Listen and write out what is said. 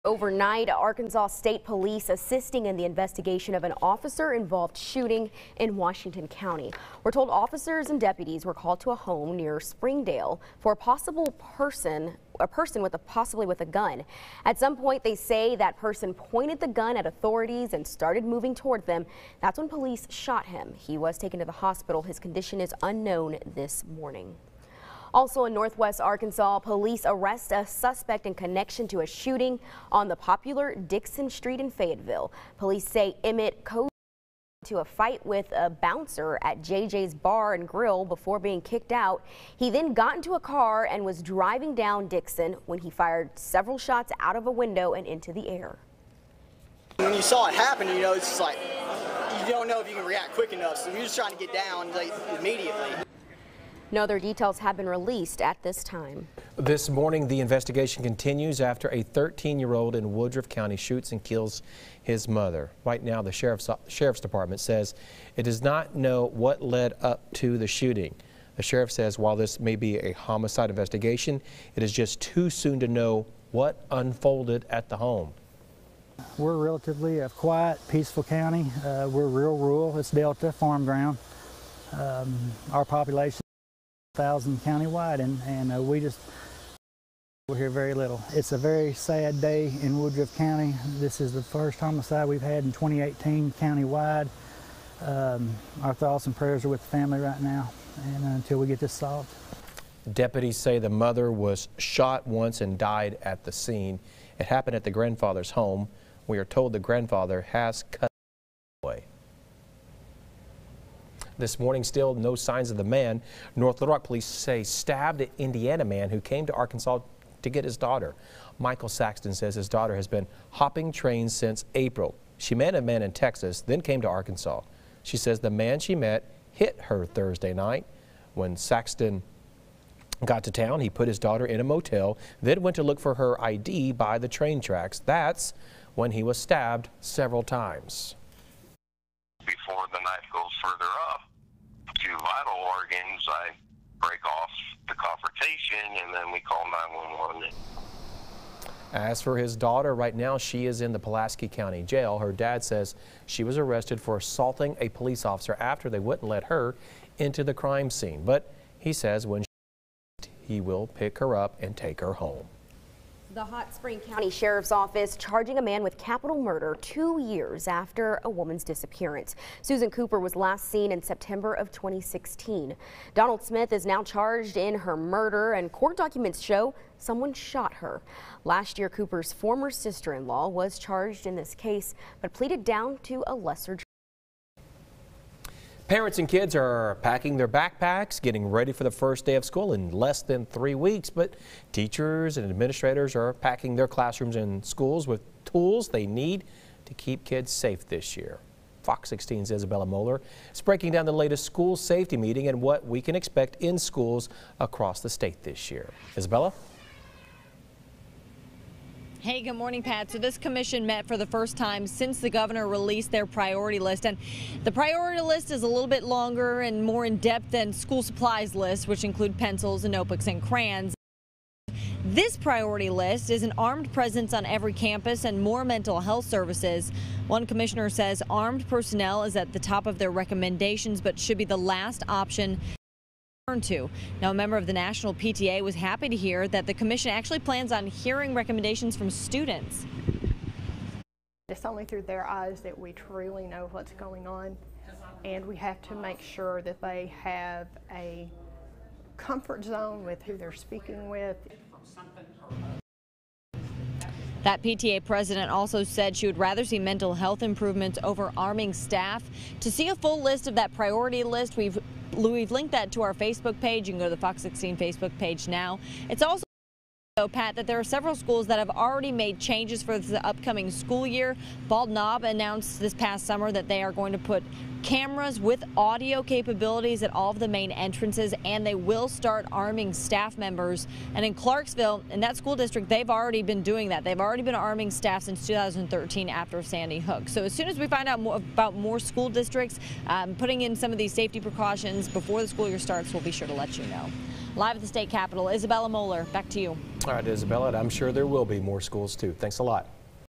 Overnight, Arkansas State Police assisting in the investigation of an officer-involved shooting in Washington County. We're told officers and deputies were called to a home near Springdale for a person possibly with a gun. At some point, they say that person pointed the gun at authorities and started moving toward them. That's when police shot him. He was taken to the hospital. His condition is unknown this morning. Also in Northwest Arkansas, police arrest a suspect in connection to a shooting on the popular Dixon Street in Fayetteville. Police say Emmett Coe to a fight with a bouncer at JJ's Bar and Grill before being kicked out. He then got into a car and was driving down Dixon when he fired several shots out of a window and into the air. When you saw it happen, you know, it's just like you don't know if you can react quick enough, so you're just trying to get down like, immediately. No other details have been released at this time. This morning, the investigation continues after a 13-year-old in Woodruff County shoots and kills his mother. Right now, the Sheriff's Department says it does not know what led up to the shooting. The sheriff says while this may be a homicide investigation, it is just too soon to know what unfolded at the home. We're relatively a quiet, peaceful county. We're real rural. It's Delta, farm ground. Our population 1,000 countywide, and we're here very little. It's a very sad day in Woodruff County. This is the first homicide we've had in 2018 countywide. Our thoughts and prayers are with the family right now, and until we get this solved. Deputies say the mother was shot once and died at the scene. It happened at the grandfather's home. We are told the grandfather has cut away. This morning, still no signs of the man North Little Rock police say stabbed an Indiana man who came to Arkansas to get his daughter. Michael Saxton says his daughter has been hopping trains since April. She met a man in Texas, then came to Arkansas. She says the man she met hit her Thursday night. When Saxton got to town, he put his daughter in a motel, then went to look for her ID by the train tracks. That's when he was stabbed several times. Before the knife goes further up to vital organs, I break off the confrontation and then we call 911. As for his daughter, right now she is in the Pulaski County Jail. Her dad says she was arrested for assaulting a police officer after they wouldn't let her into the crime scene. But he says when he will pick her up and take her home. The Hot Spring County Sheriff's Office charging a man with capital murder 2 years after a woman's disappearance. Susan Cooper was last seen in September of 2016. Donald Smith is now charged in her murder, and court documents show someone shot her. Last year, Cooper's former sister-in-law was charged in this case, but pleaded down to a lesser charge. Parents and kids are packing their backpacks, getting ready for the first day of school in less than 3 weeks. But teachers and administrators are packing their classrooms and schools with tools they need to keep kids safe this year. Fox 16's Isabella Moeller is breaking down the latest school safety meeting and what we can expect in schools across the state this year. Isabella? Hey, good morning, Pat. So this commission met for the first time since the governor released their priority list. And the priority list is a little bit longer and more in depth than school supplies list, which include pencils and notebooks and crayons. This priority list is an armed presence on every campus and more mental health services. One commissioner says armed personnel is at the top of their recommendations, but should be the last option to. Now, a member of the National PTA was happy to hear that the commission actually plans on hearing recommendations from students. It's only through their eyes that we truly know what's going on, and we have to make sure that they have a comfort zone with who they're speaking with. That PTA president also said she would rather see mental health improvements over arming staff. To see a full list of that priority list, we've linked that to our Facebook page. You can go to the Fox 16 Facebook page now. It's also, Pat, that there are several schools that have already made changes for the upcoming school year. Bald Knob announced this past summer that they are going to put cameras with audio capabilities at all of the main entrances, and they will start arming staff members. And in Clarksville, in that school district, they've already been doing that. They've already been arming staff since 2013 after Sandy Hook. So as soon as we find out more about more school districts putting in some of these safety precautions before the school year starts, we'll be sure to let you know. Live at the state capitol, Isabella Moeller, back to you. All right, Isabella, I'm sure there will be more schools too. Thanks a lot.